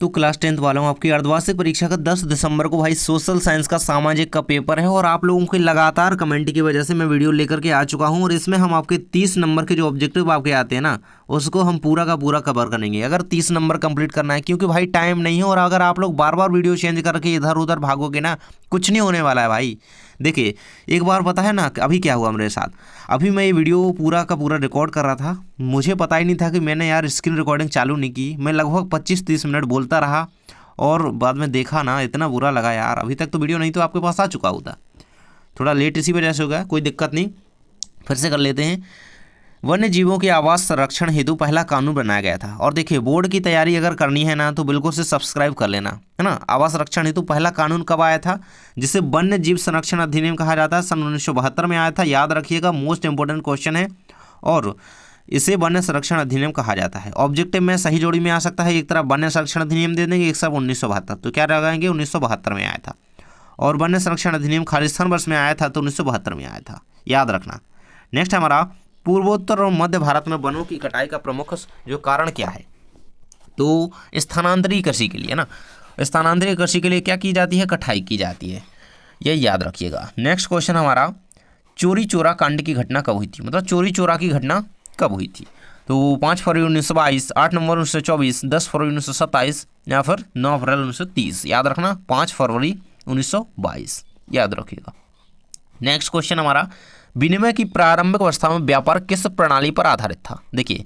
तो class 10th वालों आपकी अर्धवार्षिक परीक्षा का 10 दिसंबर को भाई सोशल साइंस का सामाजिक का पेपर है और आप लोगों के लगातार कमेंट की वजह से मैं वीडियो लेकर के आ चुका हूं और इसमें हम आपके 30 नंबर के जो ऑब्जेक्टिव आपके आते हैं ना उसको हम पूरा का पूरा कवर करेंगे। अगर 30 नंबर कंप्लीट करना है, क्योंकि भाई टाइम नहीं है और अगर आप लोग बार बार वीडियो चेंज करके इधर उधर भागोगे ना कुछ नहीं होने वाला है भाई। देखिए एक बार पता है ना अभी क्या हुआ मेरे साथ, अभी मैं ये वीडियो पूरा का पूरा रिकॉर्ड कर रहा था, मुझे पता ही नहीं था कि मैंने यार स्क्रीन रिकॉर्डिंग चालू नहीं की। मैं लगभग 25-30 मिनट बोलता रहा और बाद में देखा ना इतना बुरा लगा यार। अभी तक तो वीडियो नहीं तो आपके पास आ चुका होता, थोड़ा लेट इसी वजह से हो गया, कोई दिक्कत नहीं, फिर से कर लेते हैं। वन्य जीवों के आवास संरक्षण हेतु पहला कानून बनाया गया था। और देखिए बोर्ड की तैयारी अगर करनी है ना तो बिल्कुल से सब्सक्राइब कर लेना है ना। आवास संरक्षण हेतु पहला कानून कब आया था, जिसे वन्य जीव संरक्षण अधिनियम कहा जाता है, सन 1972 में आया था। याद रखिएगा, मोस्ट इंपोर्टेंट क्वेश्चन है। और इसे वन्य संरक्षण अधिनियम कहा जाता है। ऑब्जेक्टिव में सही जोड़ी में आ सकता है, एक तरफ वन्य संरक्षण अधिनियम दे देंगे, एक सब 1972, तो क्या लगाएंगे 1972 में आया था। और वन्य संरक्षण अधिनियम खालिस्तान वर्ष में आया था तो 1972 में आया था, याद रखना। नेक्स्ट हमारा पूर्वोत्तर और मध्य भारत में वनों की कटाई का प्रमुख जो कारण क्या है, तो स्थानांतरीय कृषि के लिए ना, स्थानांतरीय कृषि के लिए क्या की जाती है, कटाई की जाती है, ये याद रखिएगा। नेक्स्ट क्वेश्चन हमारा चोरी चोरा कांड की घटना कब हुई थी, मतलब चोरी चोरा की घटना कब हुई थी, तो 5 फरवरी 1922, 8 नवंबर 1924, 10 फरवरी 1927 या फिर 9 अप्रैल 1930, याद रखना 5 फरवरी 1922, याद रखिएगा। नेक्स्ट क्वेश्चन हमारा विनिमय की प्रारंभिक अवस्था में व्यापार किस प्रणाली पर आधारित था। देखिए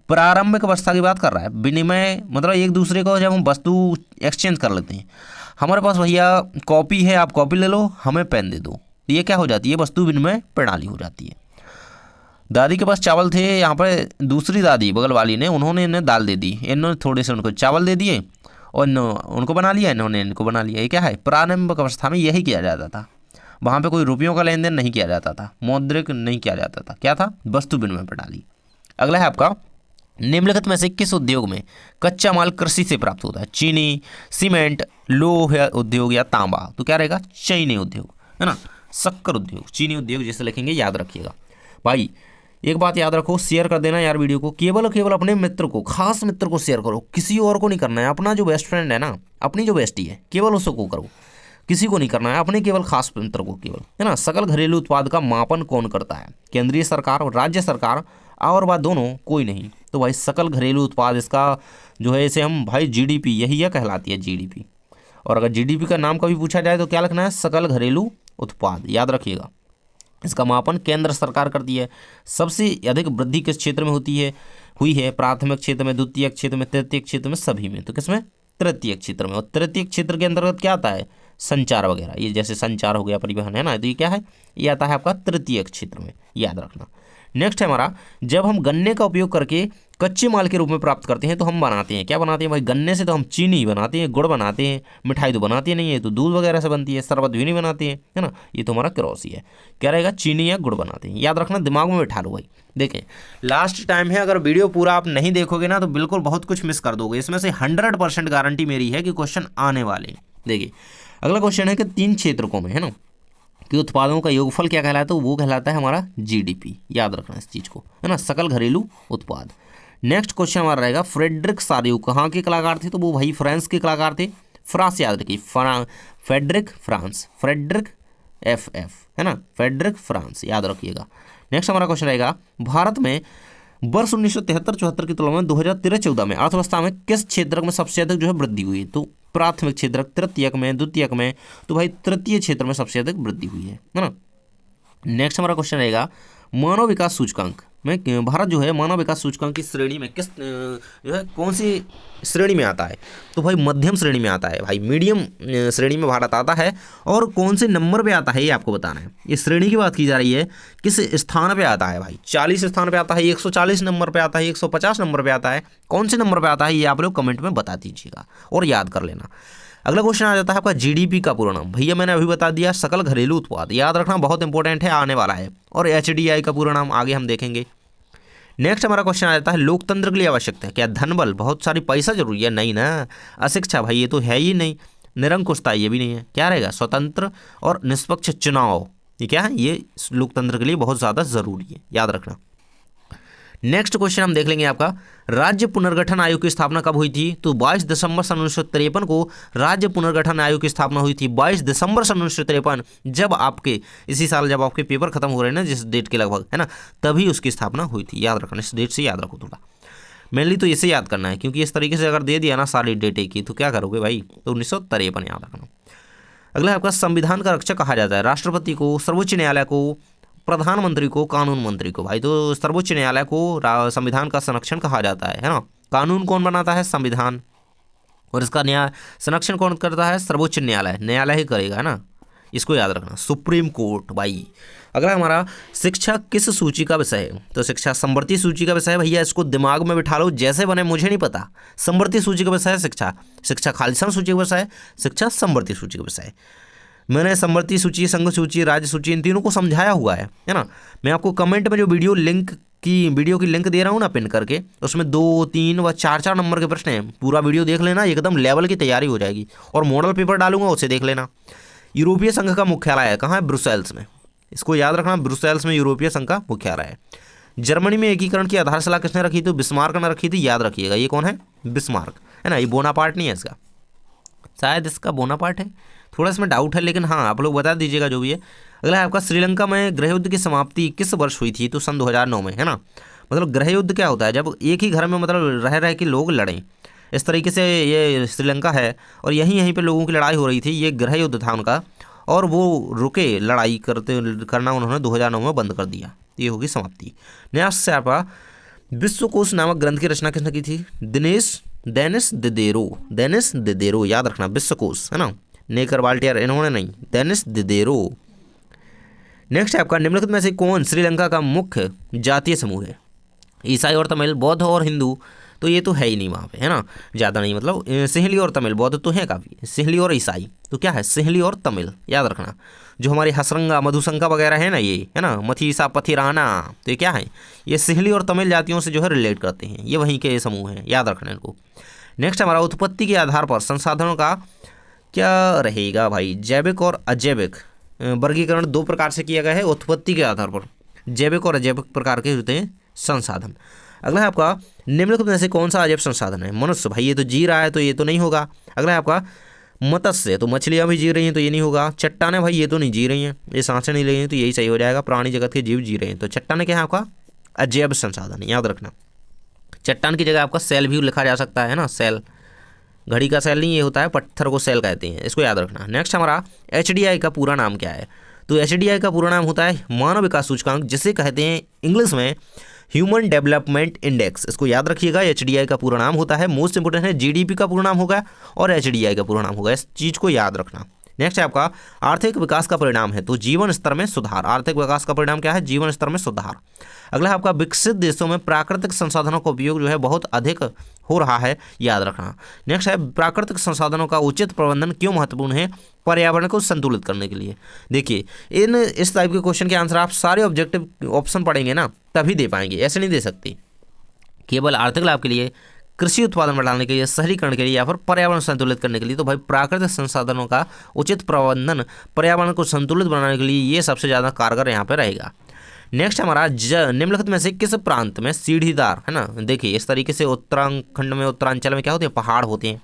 प्रारंभिक अवस्था की बात कर रहा है, विनिमय मतलब एक दूसरे को जब हम वस्तु एक्सचेंज कर लेते हैं, हमारे पास भैया कॉपी है, आप कॉपी ले लो, हमें पेन दे दो, तो ये क्या हो जाती है, वस्तु विनिमय प्रणाली हो जाती है। दादी के पास चावल थे, यहाँ पर दूसरी दादी बगल वाली ने, उन्होंने इन्हें दाल दे दी, इन्होंने थोड़े से उनको चावल दे दिए और उनको बना लिया, इन्होंने इनको बना लिया। ये क्या है, प्रारंभिक अवस्था में यही किया जाता था। वहाँ पे कोई रुपयों का लेन देन नहीं किया जाता था, मौद्रिक नहीं किया जाता था, क्या था, वस्तु विनिमय प्रणाली। अगला है आपका निम्नलिखित में से किस उद्योग में कच्चा माल कृषि से प्राप्त होता है, चीनी, सीमेंट, लोह उद्योग या तांबा, तो क्या रहेगा, चीनी उद्योग है ना, शक्कर उद्योग, चीनी उद्योग जैसे लिखेंगे, याद रखिएगा। भाई एक बात याद रखो, शेयर कर देना यार वीडियो को, केवल और केवल अपने मित्र को, खास मित्र को शेयर करो, किसी और को नहीं करना है। अपना जो बेस्ट फ्रेंड है ना, अपनी जो बेस्टी है, केवल उसको करो, किसी को नहीं करना है, अपने केवल खास मित्र को केवल, है ना। सकल घरेलू उत्पाद का मापन कौन करता है, केंद्रीय सरकार और राज्य सरकार, और बात दोनों, कोई नहीं। तो भाई सकल घरेलू उत्पाद इसका जो है, इसे हम भाई जीडीपी, यही है कहलाती है जीडीपी। और अगर जीडीपी का नाम कभी पूछा जाए तो क्या लिखना है, सकल घरेलू उत्पाद, याद रखिएगा। इसका मापन केंद्र सरकार करती है। सबसे अधिक वृद्धि किस क्षेत्र में हुई है, प्राथमिक क्षेत्र में, द्वितीय क्षेत्र में, तृतीय क्षेत्र में, सभी में, तो किसमें, तृतीय क्षेत्र में। और तृतीय क्षेत्र के अंतर्गत क्या आता है, संचार वगैरह, ये जैसे संचार हो गया, परिवहन है ना, तो ये क्या है, ये आता है आपका तृतीय क्षेत्र में, याद रखना। नेक्स्ट है हमारा, जब हम गन्ने का उपयोग करके कच्चे माल के रूप में प्राप्त करते हैं तो हम बनाते हैं, क्या बनाते हैं भाई, गन्ने से तो हम चीनी बनाते हैं, गुड़ बनाते हैं, मिठाई तो बनाते नहीं है, तो दूध वगैरह से बनती है, शरबत भी नहीं बनाते हैं, है ना, ये तो हमारा क्रॉसी है, क्या रहेगा, चीनी या गुड़ बनाते हैं, याद रखना, दिमाग में बैठा लो भाई। देखें लास्ट टाइम है, अगर वीडियो पूरा आप नहीं देखोगे ना तो बिल्कुल बहुत कुछ मिस कर दोगे, इसमें से 100% गारंटी मेरी है कि क्वेश्चन आने वाले। देखिए अगला क्वेश्चन है कि 3 क्षेत्रकों में, है ना, कि उत्पादों का योगफल क्या कहलाता है, तो वो कहलाता है हमारा जीडीपी, याद रखना इस चीज़ को, है ना, सकल घरेलू उत्पाद। नेक्स्ट क्वेश्चन हमारा रहेगा, फ्रेडरिक सारियू कहाँ के कलाकार थे, तो वो भाई फ्रांस के कलाकार थे, फ्रांस, याद रखिए, फ्रेडरिक फ्रांस, फ्रेडरिक FF, है ना, फ्रेडरिक फ्रांस, याद रखिएगा। नेक्स्ट हमारा क्वेश्चन रहेगा, भारत में वर्ष 1973-74 की तुलना में 2013-14 में अर्थव्यवस्था में किस क्षेत्र में सबसे अधिक जो है वृद्धि हुई है, तो प्राथमिक क्षेत्र, तृतीयक में, द्वितीयक में, तो भाई तृतीय क्षेत्र में सबसे अधिक वृद्धि हुई है ना। नेक्स्ट हमारा क्वेश्चन रहेगा, मानव विकास सूचकांक में भारत जो है मानव विकास सूचकांक की श्रेणी में किस जो है कौन सी श्रेणी में आता है, तो भाई मध्यम श्रेणी में आता है भाई, मीडियम श्रेणी में भारत आता है। और कौन से नंबर पे आता है ये आपको बताना है, ये श्रेणी की बात की जा रही है, किस स्थान पे आता है भाई, 40 स्थान पे आता है, 140 नंबर पे आता है, 150 नंबर पे आता है, कौन से नंबर पे आता है ये आप लोग कमेंट में बता दीजिएगा और याद कर लेना। अगला क्वेश्चन आ जाता है आपका जीडीपी का पूरा नाम, भैया मैंने अभी बता दिया, सकल घरेलू उत्पाद, याद रखना बहुत इंपॉर्टेंट है, आने वाला है। और एचडीआई का पूरा नाम आगे हम देखेंगे। नेक्स्ट हमारा क्वेश्चन आ जाता है, लोकतंत्र के लिए आवश्यक है क्या, धन बल, बहुत सारी पैसा जरूरी है, नहीं ना, अशिक्षा भाई ये तो है ही नहीं, निरंकुशता ये भी नहीं है, क्या रहेगा, स्वतंत्र और निष्पक्ष चुनाव, ये क्या है, ये लोकतंत्र के लिए बहुत ज़्यादा ज़रूरी है, याद रखना। नेक्स्ट क्वेश्चन हम देख लेंगे आपका, राज्य पुनर्गठन आयोग की स्थापना कब हुई थी? तो 22 दिसंबर सन 1953 को राज्य पुनर्गठन आयोग की स्थापना हुई थी। 22 दिसंबर सन 1953, जब आपके इसी साल जब आपके पेपर खत्म हो रहे हैं ना, जिस डेट के लगभग, है ना, तभी उसकी स्थापना हुई थी। याद रखना, इस डेट से याद रखो थोड़ा, मेनली तो इसे याद करना है, क्योंकि इस तरीके से अगर दे दिया ना सारी डेट एक ही, तो क्या करोगे भाई? तो 1953 याद रखना। अगला आपका, संविधान का रक्षक कहा जाता है राष्ट्रपति को, सर्वोच्च न्यायालय को, प्रधानमंत्री को, कानून मंत्री को? भाई तो सर्वोच्च न्यायालय को संविधान का संरक्षण कहा जाता है ना। कानून कौन बनाता है? संविधान। और इसका न्याय संरक्षण कौन करता है? सर्वोच्च न्यायालय, न्यायालय ही करेगा, है ना, इसको याद रखना, सुप्रीम कोर्ट भाई। अगला हमारा, शिक्षा किस सूची का विषय है? तो शिक्षा समवर्ती सूची का विषय है भैया, इसको दिमाग में बिठा लो, जैसे बने मुझे नहीं पता। समवर्ती सूची का विषय है शिक्षा, शिक्षा खालिस्तान सूची का विषय है, शिक्षा समवर्ती सूची का विषय है। मैंने समवर्ती सूची, संघ सूची, राज्य सूची, इन तीनों को समझाया हुआ है ना। मैं आपको कमेंट में जो वीडियो की लिंक दे रहा हूँ ना पिन करके, उसमें 2, 3 व 4 नंबर के प्रश्न हैं। पूरा वीडियो देख लेना, एकदम लेवल की तैयारी हो जाएगी। और मॉडल पेपर डालूंगा, उसे देख लेना। यूरोपीय संघ का मुख्यालय है कहाँ है? ब्रुसेल्स में। इसको याद रखना, ब्रुसेल्स में यूरोपीय संघ का मुख्यालय है। जर्मनी में एकीकरण की आधारशिला किसने रखी थी? बिस्मार्क ने रखी थी, याद रखिएगा। ये कौन है? बिस्मार्क, है ना। ये बोनापार्ट नहीं है इसका, शायद इसका बोनापार्ट है, थोड़ा इसमें डाउट है, लेकिन हाँ आप लोग बता दीजिएगा जो भी है। अगला है आपका, श्रीलंका में गृह युद्ध की समाप्ति किस वर्ष हुई थी? तो सन 2009 में, है ना। मतलब गृह युद्ध क्या होता है? जब एक ही घर में मतलब रह रहे के लोग लड़ें, इस तरीके से ये श्रीलंका है, और यहीं पे लोगों की लड़ाई हो रही थी, ये गृह युद्ध था उनका, और वो रुके लड़ाई करना उन्होंने 2009 में बंद कर दिया। ये होगी समाप्ति। नेक्स्ट से आपका, विश्वकोश नामक ग्रंथ की रचना किसने की थी? डेनिस दिदेरो, याद रखना, विश्वकोश, है ना। नेकर वाल्टियर इन्होंने नहीं, डेनिस दिदेरो। नेक्स्ट है आपका, निम्नलिखित में से कौन श्रीलंका का मुख्य जातीय समूह है? ईसाई और तमिल, बौद्ध और हिंदू, तो ये तो है ही नहीं वहाँ पे, है ना, ज़्यादा नहीं। मतलब सिंहली और तमिल, बौद्ध तो है काफ़ी, सिंहली और ईसाई, तो क्या है? सिंहली और तमिल, याद रखना। जो हमारी हसरंगा, मधुशंका वगैरह है ना, ये है ना, मथीसा, पथिराना, तो ये क्या है? ये सिंहली और तमिल जातियों से जो है रिलेट करते हैं, ये वहीं के समूह हैं, याद रखना इनको। नेक्स्ट हमारा, उत्पत्ति के आधार पर संसाधनों का क्या रहेगा भाई? जैविक और अजैविक वर्गीकरण 2 प्रकार से किया गया है उत्पत्ति के आधार पर, जैविक और अजैविक प्रकार के होते हैं संसाधन। अगला है आपका, निम्नलिखित में से कौन सा अजैव संसाधन है? मनुष्य, भाई ये तो जी रहा है, तो ये तो नहीं होगा। अगला है आपका, मत्स्य, तो मछलियाँ भी जी रही हैं, तो ये नहीं होगा। चट्टानें, भाई ये तो नहीं जी रही हैं, ये सांसें नहीं ले रही हैं, तो यही सही हो जाएगा। प्राणी जगत के जीव जी रहे हैं, तो चट्टानें क्या है आपका? अजैव संसाधन, याद रखना। चट्टान की जगह आपका सेल भी लिखा जा सकता है ना, सेल, घड़ी का सेल नहीं, ये होता है पत्थर को सेल कहते हैं, इसको याद रखना। नेक्स्ट हमारा, HDI का पूरा नाम क्या है? तो HDI का पूरा नाम होता है मानव विकास सूचकांक, जिसे कहते हैं इंग्लिश में ह्यूमन डेवलपमेंट इंडेक्स, इसको याद रखिएगा। HDI का पूरा नाम होता है, मोस्ट इंपोर्टेंट है, GDP का पूरा नाम होगा और HDI का पूरा नाम होगा, इस चीज़ को याद रखना। नेक्स्ट है आपका, आर्थिक विकास का परिणाम है, तो जीवन स्तर में सुधार। आर्थिक विकास का परिणाम क्या है? जीवन स्तर में सुधार। अगला है आपका, विकसित देशों में प्राकृतिक संसाधनों का उपयोग जो है बहुत अधिक हो रहा है, याद रखना। नेक्स्ट है, प्राकृतिक संसाधनों का उचित प्रबंधन क्यों महत्वपूर्ण है? पर्यावरण को संतुलित करने के लिए। देखिए, इस टाइप के क्वेश्चन के आंसर आप सारे ऑब्जेक्टिव ऑप्शन पढ़ेंगे ना, तभी दे पाएंगे, ऐसे नहीं दे सकते। केवल आर्थिक लाभ के लिए, कृषि उत्पादन बढ़ाने के लिए, शहरीकरण के लिए, या फिर पर्यावरण संतुलित करने के लिए, तो भाई प्राकृतिक संसाधनों का उचित प्रबंधन पर्यावरण को संतुलित बनाने के लिए ये सबसे ज़्यादा कारगर यहाँ पे रहेगा। नेक्स्ट हमारा, निम्नलिखित में से किस प्रांत में सीढ़ीदार, है ना, देखिए इस तरीके से उत्तराखंड में, उत्तरांचल में क्या होते हैं? पहाड़ होते हैं,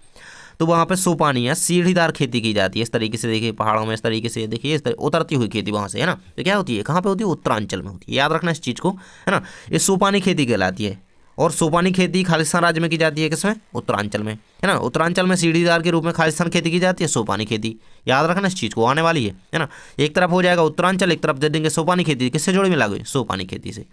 तो वहाँ पे सोपानी या सीढ़ीदार खेती की जाती है। इस तरीके से देखिए पहाड़ों में, इस तरीके से देखिए, उतरती हुई खेती वहाँ से, है ना, तो क्या होती है? कहाँ पे होती है? उत्तरांचल में होती है, याद रखना इस चीज़ को, है ना। ये सोपानी खेती कहलाती है, और सोपानी खेती खालिस्तान राज्य में की जाती है, किसमें? उत्तरांचल में, है ना। उत्तरांचल में सीढ़ीदार के रूप में खालिस्तान खेती की जाती है, सोपानी खेती, याद रखना इस चीज़ को, आने वाली है ना। एक तरफ हो जाएगा उत्तरांचल, एक तरफ दे देंगे सोपानी खेती, किससे जोड़ी मिलाओगे? सोपानी खेती से।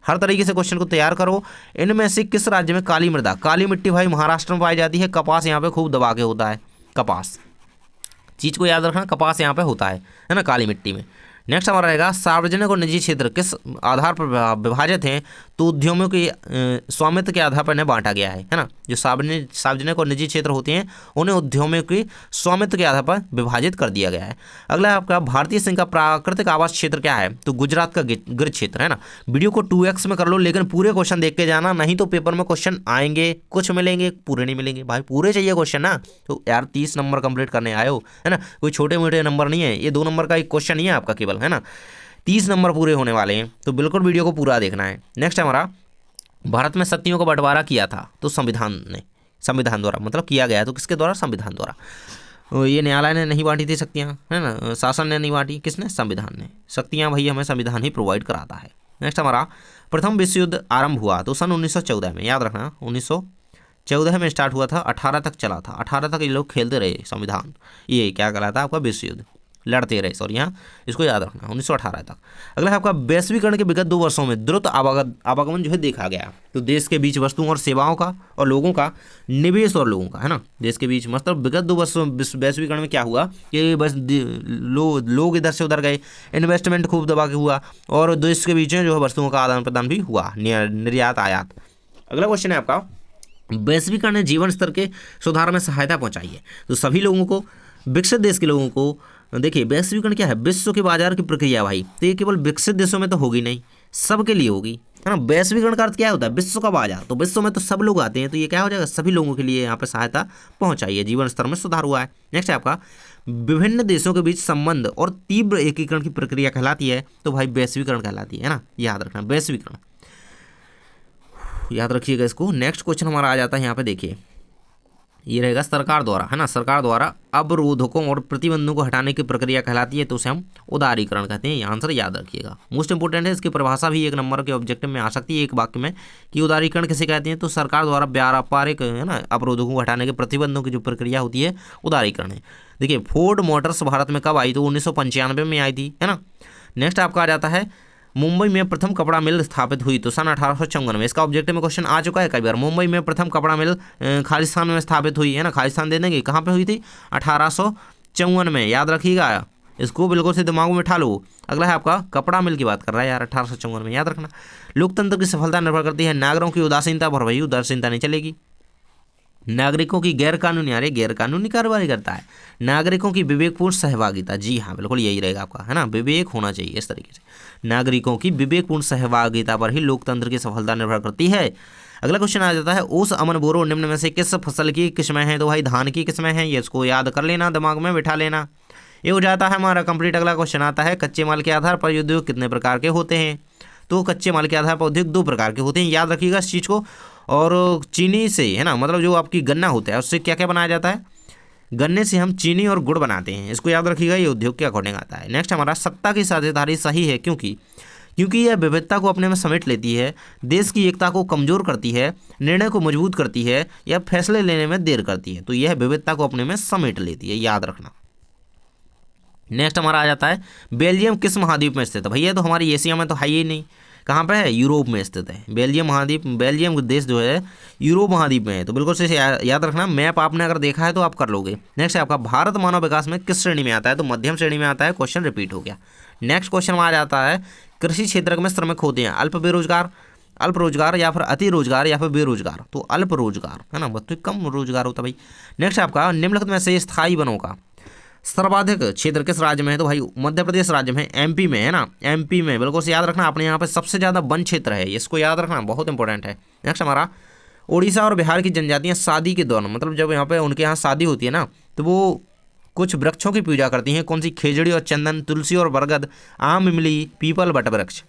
हर तरीके से क्वेश्चन को तैयार करो। इनमें से किस राज्य में काली मृदा, काली मिट्टी भाई महाराष्ट्र में पाई जाती है। कपास यहाँ पे खूब दबा के होता है, कपास, चीज़ को याद रखना, कपास यहाँ पे होता है ना, काली मिट्टी में। नेक्स्ट हमारा रहेगा, सार्वजनिक और निजी क्षेत्र किस आधार पर विभाजित हैं? तो उद्यमों के स्वामित्व के आधार पर इन्हें बांटा गया है ना। जो सार्वजनिक और निजी क्षेत्र होते हैं, उन्हें उद्यमों के स्वामित्व के आधार पर विभाजित कर दिया गया है। अगला आपका, भारतीय संघ का प्राकृतिक आवास क्षेत्र क्या है? तो गुजरात का गिर क्षेत्र, है ना। वीडियो को 2x में कर लो, लेकिन पूरे क्वेश्चन देख के जाना, नहीं तो पेपर में क्वेश्चन आएंगे, कुछ मिलेंगे, पूरे नहीं मिलेंगे। भाई पूरे चाहिए क्वेश्चन ना, तो यार 30 नंबर कंप्लीट करने आए हो, है ना, कोई छोटे मोटे नंबर नहीं है, ये 2 नंबर का एक क्वेश्चन ही है आपका केवल, है ना। 30 नंबर पूरे होने वाले हैं, तो बिल्कुल वीडियो को पूरा देखना है। नेक्स्ट हमारा, भारत में शक्तियों का बंटवारा किया था तो संविधान द्वारा, मतलब किया गया तो किसके द्वारा? संविधान द्वारा। ये न्यायालय ने नहीं बांटी थी शक्तियाँ, है ना, शासन ने नहीं बांटी, किसने? संविधान ने। शक्तियाँ भाई हमें संविधान ही प्रोवाइड कराता है। नेक्स्ट हमारा प्रथम विश्व युद्ध आरंभ हुआ तो सन 1914 में, याद रखना 1914 में स्टार्ट हुआ था, 18 तक चला था, 18 तक ये लोग खेलते रहे संविधान, ये क्या कहलाता आपका? विश्व युद्ध लड़ते रहे, सॉरी यहाँ इसको याद रखना 1918 तक। अगला है आपका वैश्वीकरण के विगत 2 वर्षों में द्रुत आवागमन जो है देखा गया, तो देश के बीच वस्तुओं और सेवाओं का और लोगों का, निवेश और लोगों का, है ना, देश के बीच, मतलब विगत 2 वर्षों वैश्वीकरण में क्या हुआ कि बस लोग इधर से उधर गए, इन्वेस्टमेंट खूब दबा के हुआ, और देश के बीच में जो है वस्तुओं का आदान प्रदान भी हुआ, निर्यात आयात। अगला क्वेश्चन है आपका, वैश्वीकरण ने जीवन स्तर के सुधार में सहायता पहुंचाई है, तो सभी लोगों को, विकसित देश के लोगों को, देखिए वैश्वीकरण क्या है? विश्व के बाजार की प्रक्रिया भाई, तो ये केवल विकसित देशों में तो होगी नहीं, सबके लिए होगी, है ना। वैश्वीकरण का अर्थ क्या होता है? विश्व का बाजार, तो विश्व में तो सब लोग आते हैं, तो ये क्या हो जाएगा? सभी लोगों के लिए यहाँ पे सहायता पहुंचाई है, जीवन स्तर में सुधार हुआ है। नेक्स्ट है आपका विभिन्न देशों के बीच संबंध और तीव्र एकीकरण की प्रक्रिया कहलाती है, तो भाई वैश्वीकरण कहलाती है ना, याद रखना वैश्वीकरण, याद रखिएगा इसको। नेक्स्ट क्वेश्चन हमारा आ जाता है यहाँ पे, देखिए ये रहेगा सरकार द्वारा, है ना, सरकार द्वारा अवरोधकों और प्रतिबंधों को हटाने की प्रक्रिया कहलाती है, तो उसे हम उदारीकरण कहते हैं। ये आंसर याद रखिएगा, मोस्ट इंपोर्टेंट है, इसकी परिभाषा भी 1 नंबर के ऑब्जेक्टिव में आ सकती है एक वाक्य में, कि उदारीकरण किसे कहते हैं? तो सरकार द्वारा व्यापारिक, है ना, अवरोधों को हटाने के, प्रतिबंधों की जो प्रक्रिया होती है, उदारीकरण है। देखिए फोर्ड मोटर्स भारत में कब आई? तो 1995 में आई थी, है ना। नेक्स्ट आपका आ जाता है मुंबई में प्रथम कपड़ा मिल स्थापित हुई तो सन 1854 में, इसका ऑब्जेक्टिव में क्वेश्चन आ चुका है कई बार। मुंबई में प्रथम कपड़ा मिल खालिस्तान में स्थापित हुई, है ना, खालिस्तान दे देंगे, कहाँ पे हुई थी? 1854 में, याद रखिएगा इसको, बिल्कुल से दिमाग में बिठा लो। अगला है आपका कपड़ा मिल की बात कर रहा है यार, 1854 में, याद रखना। लोकतंत्र की सफलता निर्भर करती है नागरिकों की उदासीनता पर, भाई उदासीनता नहीं चलेगी। नागरिकों की गैरकानूनी, अरे गैरकानूनी कार्रवाई करता है। नागरिकों की विवेकपूर्ण सहभागिता, जी हाँ बिल्कुल यही रहेगा आपका, है ना, विवेक होना चाहिए इस तरीके से। नागरिकों की विवेकपूर्ण सहभागिता पर ही लोकतंत्र की सफलता निर्भर करती है। अगला क्वेश्चन आ जाता है ओस, अमन, बोरो निम्न में से किस फसल की किस्में हैं? तो भाई धान की किस्में हैं, ये इसको याद कर लेना, दिमाग में बिठा लेना, ये हो जाता है हमारा कंप्लीट। अगला क्वेश्चन आता है कच्चे माल के आधार पर उद्योग कितने प्रकार के होते हैं? तो कच्चे माल के आधार पर उद्योग 2 प्रकार के होते हैं, याद रखिएगा इस चीज़ को। और चीनी से, है ना, मतलब जो आपकी गन्ना होता है उससे क्या क्या बनाया जाता है? गन्ने से हम चीनी और गुड़ बनाते हैं, इसको याद रखिएगा, ये उद्योग के अकॉर्डिंग आता है। नेक्स्ट हमारा सत्ता की साझेदारी सही है क्योंकि यह विविधता को अपने में समेट लेती है, देश की एकता को कमजोर करती है, निर्णय को मजबूत करती है, या फैसले लेने में देर करती है, तो यह विविधता को अपने में समेट लेती है, याद रखना। नेक्स्ट हमारा आ जाता है बेल्जियम किस महाद्वीप में स्थित है? भैया तो हमारी एशिया में तो है ही नहीं, कहाँ पे है? यूरोप में स्थित है बेल्जियम महाद्वीप। बेल्जियम देश जो है यूरोप महाद्वीप में है, तो बिल्कुल से याद रखना, मैप आपने अगर देखा है तो आप कर लोगे। नेक्स्ट है आपका भारत मानव विकास में किस श्रेणी में आता है? तो मध्यम श्रेणी में आता है, क्वेश्चन रिपीट हो गया। नेक्स्ट क्वेश्चन में आ जाता है कृषि क्षेत्र में श्रमिक होते हैं अल्प रोजगार या फिर अति रोजगार या फिर बेरोजगार, तो अल्प रोजगार, है ना, बहुत कम रोजगार होता है भाई। नेक्स्ट आपका निम्नलिखित में से स्थायी वनों का सर्वाधिक क्षेत्र किस राज्य में है? तो भाई मध्य प्रदेश राज्य में, एमपी में, है ना, एमपी में, बिल्कुल से याद रखना, अपने यहाँ पे सबसे ज़्यादा वन क्षेत्र है, इसको याद रखना, बहुत इंपॉर्टेंट है। नेक्स्ट हमारा उड़ीसा और बिहार की जनजातियाँ शादी के दौरान, मतलब जब यहाँ पे उनके यहाँ शादी होती है ना, तो वो कुछ वृक्षों की पूजा करती हैं, कौन सी? खेजड़ी और चंदन, तुलसी और बरगद, आम, इमली, पीपल, वटवृक्ष।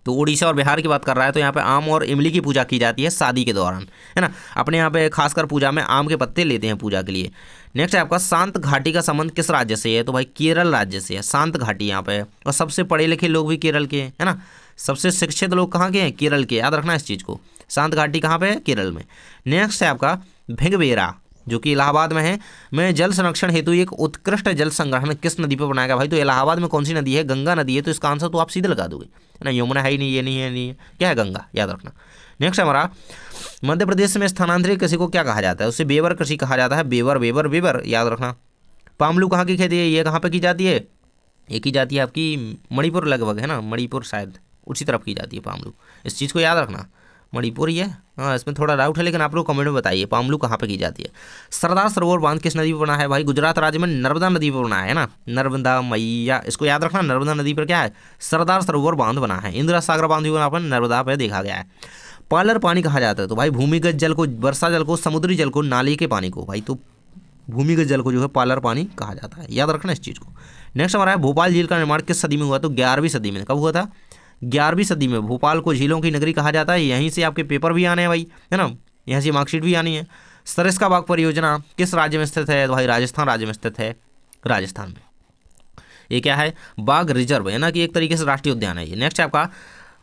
तो उड़ीसा और बिहार की बात कर रहा है, तो यहाँ पे आम और इमली की पूजा की जाती है शादी के दौरान, है ना। अपने यहाँ पे खासकर पूजा में आम के पत्ते लेते हैं पूजा के लिए। नेक्स्ट है आपका शांत घाटी का संबंध किस राज्य से है? तो भाई केरल राज्य से है, शांत घाटी यहाँ पे, और सबसे पढ़े लिखे लोग भी केरल के हैं, है ना, सबसे शिक्षित लोग कहाँ के हैं? केरल के, याद रखना इस चीज़ को। शांत घाटी कहाँ पे है? केरल में। नेक्स्ट है आपका भिंगबेरा, जो कि इलाहाबाद में है, में जल संरक्षण हेतु एक उत्कृष्ट जल संग्रहण किस नदी पर बनाया गया? भाई तो इलाहाबाद में कौन सी नदी है? गंगा नदी है, तो इसका आंसर तो आप सीधे लगा दोगे, है ना, यमुना है ही नहीं, ये नहीं है, नहीं है, क्या है? गंगा, याद रखना। नेक्स्ट हमारा मध्य प्रदेश में स्थानांतरित कृषि को क्या कहा जाता है? उससे बेवर कृषि कहा जाता है, बेवर, याद रखना। पामलू कहाँ की खेती है? ये कहाँ पे की जाती है? ये की जाती है आपकी मणिपुर लगभग, है ना, मणिपुर शायद उसी तरफ की जाती है पामलू, इस चीज़ को याद रखना, मणिपुर ही है, हाँ, इसमें थोड़ा डाउट है, लेकिन आप लोग कमेंट में बताइए पामलू कहाँ पे की जाती है। सरदार सरोवर बांध किस नदी पर बना है? भाई गुजरात राज्य में नर्मदा नदी पर बना है ना, नर्मदा मैया, इसको याद रखना, नर्मदा नदी पर क्या है? सरदार सरोवर बांध बना है। इंदिरा सागर बांध भी बना पर नर्मदा पर देखा गया है। पालर पानी कहा जाता है? तो भाई भूमिगत जल को, वर्षा जल को, समुद्री जल को, नाली के पानी को, भाई तो भूमिगत जल को जो है पालर पानी कहा जाता है, याद रखना इस चीज़ को। नेक्स्ट हमारा है भोपाल झील का निर्माण किस सदी में हुआ? तो 11वीं सदी में। कब हुआ था? 11वीं सदी में भोपाल को झीलों की नगरी कहा जाता है। यहीं से आपके पेपर भी आने हैं भाई, है ना, यहाँ से मार्कशीट भी आनी है। सरिस्का बाग परियोजना किस राज्य में स्थित है? तो भाई राजस्थान राज्य में स्थित है, राजस्थान में। ये क्या है? बाघ रिजर्व है ना, कि एक तरीके से राष्ट्रीय उद्यान है ये। नेक्स्ट है आपका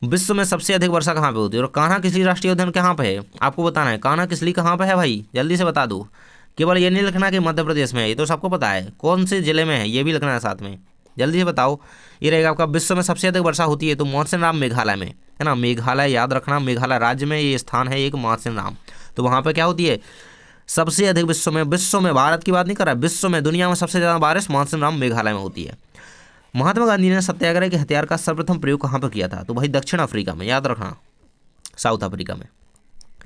विश्व में सबसे अधिक वर्षा कहाँ पे होती है? और कान्हा किसली राष्ट्रीय उद्यान कहाँ पे है? आपको बताना है कान्हा किसली कहाँ पे है भाई, जल्दी से बता दो। केवल ये नहीं लिखना कि मध्य प्रदेश में है, ये तो सबको पता है। कौन से जिले में है ये भी लिखना है साथ में, जल्दी से बताओ। ये रहेगा आपका विश्व में सबसे अधिक वर्षा होती है तो मौसिन राम मेघालय में, है ना, मेघालय याद रखना, मेघालय राज्य में ये स्थान है एक मौसिन राम। तो वहाँ पर क्या होती है सबसे अधिक विश्व में, भारत की बात नहीं कर रहा, विश्व में दुनिया में सबसे ज़्यादा बारिश मौसिन राम मेघालय में होती है। महात्मा गांधी ने सत्याग्रह के हथियार का सर्वप्रथम प्रयोग कहाँ पर किया था? तो भाई दक्षिण अफ्रीका में, याद रखना, साउथ अफ्रीका में।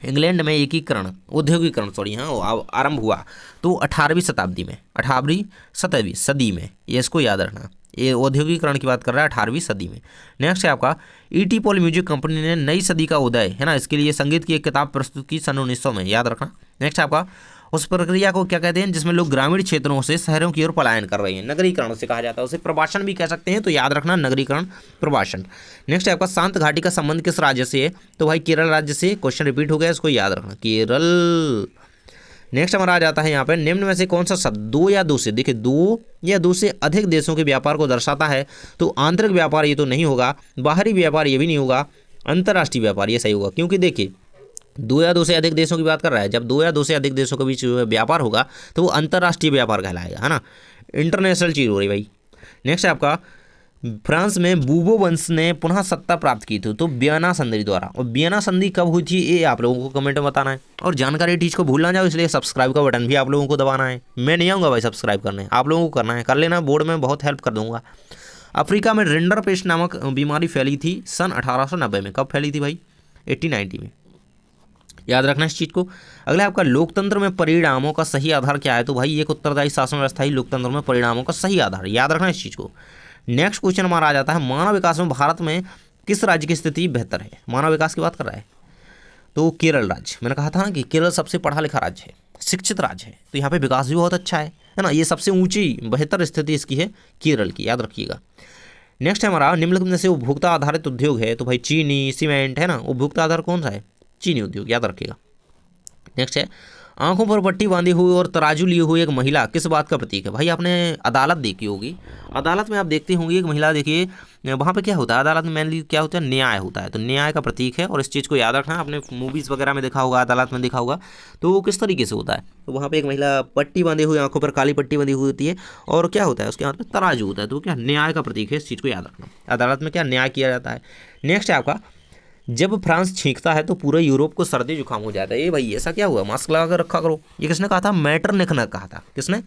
इंग्लैंड में एकीकरण औद्योगिकरण आरंभ हुआ तो 18वीं शताब्दी में, 18वीं 17वीं सदी में, ये इसको याद रखना। ये औद्योगिकरण की बात कर रहा है 18वीं सदी में। नेक्स्ट है आपका ईटी पॉल म्यूजिक कंपनी ने नई सदी का उदय, है ना, इसके लिए संगीत की एक किताब प्रस्तुत की सन 1900 में, याद रखना। नेक्स्ट है आपका उस प्रक्रिया को क्या कहते हैं जिसमें लोग ग्रामीण क्षेत्रों से शहरों की ओर पलायन कर रहे हैं? नगरीकरण से कहा जाता है, उसे प्रवासन भी कह सकते हैं, तो याद रखना नगरीकरण, प्रवासन। नेक्स्ट है आपका शांत घाटी का संबंध किस राज्य से है? तो भाई केरल राज्य से। क्वेश्चन रिपीट हो गया, इसको याद रखना, केरल। नेक्स्ट हमारा आ जाता है यहाँ पे निम्न में से कौन सा शब्द दो या दो से, देखिए दो या दो से अधिक देशों के व्यापार को दर्शाता है? तो आंतरिक व्यापार ये तो नहीं होगा, बाहरी व्यापार ये भी नहीं होगा, अंतर्राष्ट्रीय व्यापार ये सही होगा। क्योंकि देखिए दो या दो से अधिक देशों की बात कर रहा है, जब दो या दो से अधिक देशों के बीच व्यापार होगा तो वो अंतर्राष्ट्रीय व्यापार कहलाएगा, है ना, इंटरनेशनल चीज़ हो रही भाई। नेक्स्ट है आपका फ्रांस में बूबो वंश ने पुनः सत्ता प्राप्त की थी तो वियना संधि द्वारा, और वियना संधि कब हुई थी ये आप लोगों को कमेंट में बताना है। और जानकारी चीज़ को भूल ना जाओ, इसलिए सब्सक्राइब का बटन भी आप लोगों को दबाना है। मैं नहीं आऊँगा भाई सब्सक्राइब करने, आप लोगों को करना है, कर लेना, बोर्ड में बहुत हेल्प कर दूंगा। अफ्रीका में रिंडरपेस्ट नामक बीमारी फैली थी सन 1890 में, कब फैली थी भाई? 1890 में, याद रखना इस चीज़ को। अगला आपका लोकतंत्र में परिणामों का सही आधार क्या है? तो भाई एक उत्तरदायी शासन व्यवस्था ही लोकतंत्र में परिणामों का सही आधार, याद रखना इस चीज़ को। नेक्स्ट क्वेश्चन हमारा आ जाता है मानव विकास में भारत में किस राज्य की स्थिति बेहतर है? मानव विकास की बात कर रहा है तो केरल राज्य, मैंने कहा था ना कि केरल सबसे पढ़ा लिखा राज्य है, शिक्षित राज्य है, तो यहाँ पे विकास भी बहुत अच्छा है ना, ये सबसे ऊंची बेहतर स्थिति इसकी है केरल की, याद रखिएगा। नेक्स्ट है हमारा निम्नलिखित में से उपभोक्ता आधारित उद्योग है? तो भाई चीनी, सीमेंट, है ना, उपभोक्ता आधार कौन सा है? चीनी उद्योग, याद रखिएगा। नेक्स्ट है आंखों पर पट्टी बांधी हुई और तराजू लिए हुई एक महिला किस बात का प्रतीक है? भाई आपने अदालत देखी होगी, अदालत में आप देखते होंगे एक महिला, देखिए वहाँ पे क्या होता है अदालत में मेनली क्या होता है? न्याय होता है, तो न्याय का प्रतीक है। और इस चीज़ को याद रखना, आपने मूवीज़ वगैरह में देखा होगा, अदालत में देखा होगा, तो वो किस तरीके से होता है? तो वहाँ पर एक महिला पट्टी बांधी हुई, आंखों पर काली पट्टी बांधी हुई होती है, और क्या होता है उसके हाथ में तराजू होता है, तो क्या न्याय का प्रतीक है, इस चीज़ को याद रखना। अदालत में क्या न्याय किया जाता है। नेक्स्ट है आपका जब फ्रांस छींकता है तो पूरे यूरोप को सर्दी जुकाम हो जाता है। ये भाई ऐसा क्या हुआ? मास्क लगा कर रखा करो। ये किसने कहा था? मेटरनिख ने कहा था। किसने?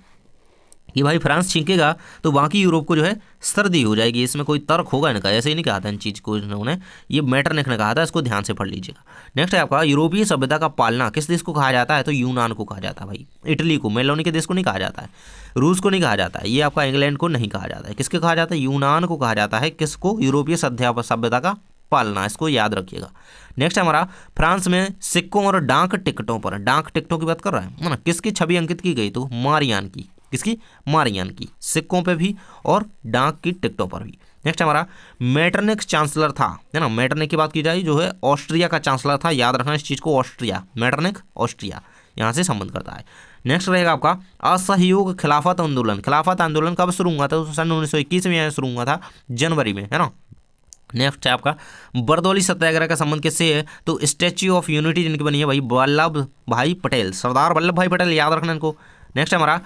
कि भाई फ्रांस छींकेगा तो बाकी यूरोप को जो है सर्दी हो जाएगी। इसमें कोई तर्क होगा इनका, ऐसे ही नहीं कहा था इन चीज़ को इन्होंने, ये मेटरनिख ने कहा था, इसको ध्यान से पढ़ लीजिएगा। नेक्स्ट है आपका यूरोपीय सभ्यता का पालना किस देश को कहा जाता है? तो यूनान को कहा जाता है भाई, इटली को, मेलोनी के देश को नहीं कहा जाता है, रूस को नहीं कहा जाता है, ये आपका इंग्लैंड को नहीं कहा जाता है, किसके कहा जाता है? यूनान को कहा जाता है। किसको? यूरोपीय सभ्यता का पालना, इसको याद रखिएगा। नेक्स्ट हमारा फ्रांस में सिक्कों और डाक टिकटों पर, डाक टिकटों की बात कर रहा है ना, किसकी छवि अंकित की गई? तो मारियान की। किसकी? मारियान की, सिक्कों पे भी और डाक की टिकटों पर भी। नेक्स्ट हमारा मेटरनिख चांसलर था, है ना, मेटरनिख की बात की जाए जो है ऑस्ट्रिया का चांसलर था, याद रखना इस चीज़ को, ऑस्ट्रिया, मेटरनिख ऑस्ट्रिया यहाँ से संबंध करता है। नेक्स्ट रहेगा आपका असहयोग खिलाफत आंदोलन। खिलाफत आंदोलन कब शुरू हुआ था? तो सन 1921 में शुरू हुआ था, जनवरी में, है ना। नेक्स्ट है आपका बरदौली सत्याग्रह का संबंध किससे है? तो स्टैच्यू ऑफ यूनिटी जिनकी बनी है भाई वल्लभ भाई पटेल, सरदार वल्लभ भाई पटेल, याद रखना इनको। नेक्स्ट हमारा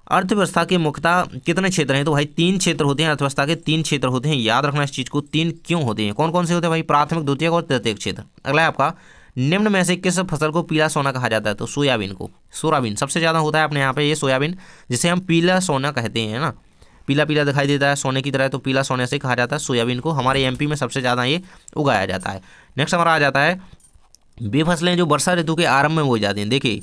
अर्थव्यवस्था के मुख्यतः कितने क्षेत्र हैं? तो भाई 3 क्षेत्र होते हैं, अर्थव्यवस्था के 3 क्षेत्र होते हैं, याद रखना इस चीज़ को। 3 क्यों होते हैं? कौन कौन से होते हैं भाई? प्राथमिक, द्वितीयक और तृतीयक क्षेत्र। अगला है आपका निम्न में से किस फसल को पीला सोना कहा जाता है? तो सोयाबीन को, सोयाबीन सबसे ज़्यादा होता है अपने यहाँ पे ये सोयाबीन, जिसे हम पीला सोना कहते हैं ना, पीला पीला दिखाई देता है सोने की तरह, तो पीला सोने से कहा जाता है सोयाबीन को। हमारे एमपी में सबसे ज़्यादा ये उगाया जाता है। नेक्स्ट हमारा आ जाता है वे फसलें जो वर्षा ऋतु के आरंभ में बोई जाती हैं। देखिए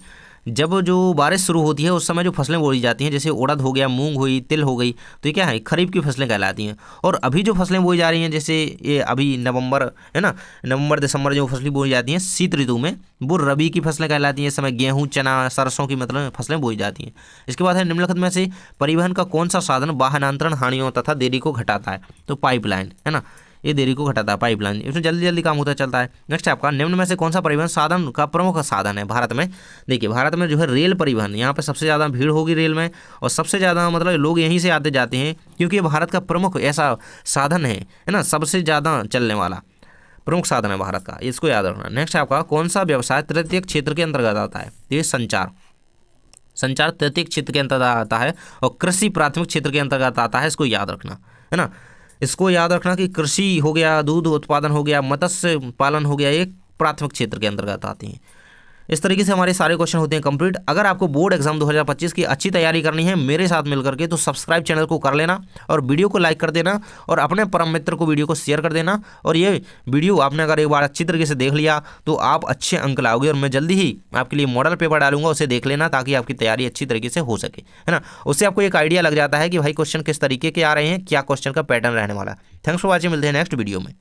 जब जो बारिश शुरू होती है उस समय जो फसलें बोई जाती हैं, जैसे उड़द हो गया, मूंग हुई, तिल हो गई, तो ये क्या है? खरीफ की फसलें कहलाती हैं। और अभी जो फसलें बोई जा रही हैं, जैसे ये अभी नवंबर, है ना, नवंबर दिसंबर जो फसलें बोई जाती हैं शीत ऋतु में, वो रबी की फसलें कहलाती हैं। इस समय गेहूँ, चना, सरसों की मतलब फसलें बोई जाती हैं। इसके बाद है निम्नलिखित में से परिवहन का कौन सा साधन वाहनांतरण हानियों तथा देरी को घटाता है? तो पाइपलाइन, है ना, ये देरी को घटाता है। पाइपलाइन, इसमें जल्दी जल्दी काम होता चलता है। नेक्स्ट है आपका, निम्न में से कौन सा परिवहन साधन का प्रमुख साधन है भारत में? देखिए भारत में जो है रेल परिवहन, यहाँ पे सबसे ज़्यादा भीड़ होगी रेल में, और सबसे ज़्यादा मतलब लोग यहीं से आते जाते हैं, क्योंकि ये भारत का प्रमुख ऐसा साधन है ना, सबसे ज़्यादा चलने वाला प्रमुख साधन है भारत का, इसको याद रखना। नेक्स्ट है आपका, कौन सा व्यवसाय तृतीय क्षेत्र के अंतर्गत आता है? ये संचार, संचार तृतीय क्षेत्र के अंतर्गत आता है, और कृषि प्राथमिक क्षेत्र के अंतर्गत आता है, इसको याद रखना है ना। इसको याद रखना कि कृषि हो गया, दूध उत्पादन हो गया, मत्स्य पालन हो गया, ये प्राथमिक क्षेत्र के अंतर्गत आती हैं। इस तरीके से हमारे सारे क्वेश्चन होते हैं कंप्लीट। अगर आपको बोर्ड एग्जाम 2025 की अच्छी तैयारी करनी है मेरे साथ मिलकर के, तो सब्सक्राइब चैनल को कर लेना, और वीडियो को लाइक कर देना, और अपने परम मित्र को वीडियो को शेयर कर देना। और ये वीडियो आपने अगर एक बार अच्छी तरीके से देख लिया तो आप अच्छे अंक लाओगे, और मैं जल्दी ही आपके लिए मॉडल पेपर डालूंगा, उसे देख लेना ताकि आपकी तैयारी अच्छी तरीके से हो सके, है ना। उससे आपको एक आइडिया लग जाता है कि भाई क्वेश्चन किस तरीके के आ रहे हैं, क्या क्वेश्चन का पैटर्न रहने वाला है। थैंक्स फॉर वॉचिंग, मिलते हैं नेक्स्ट वीडियो में।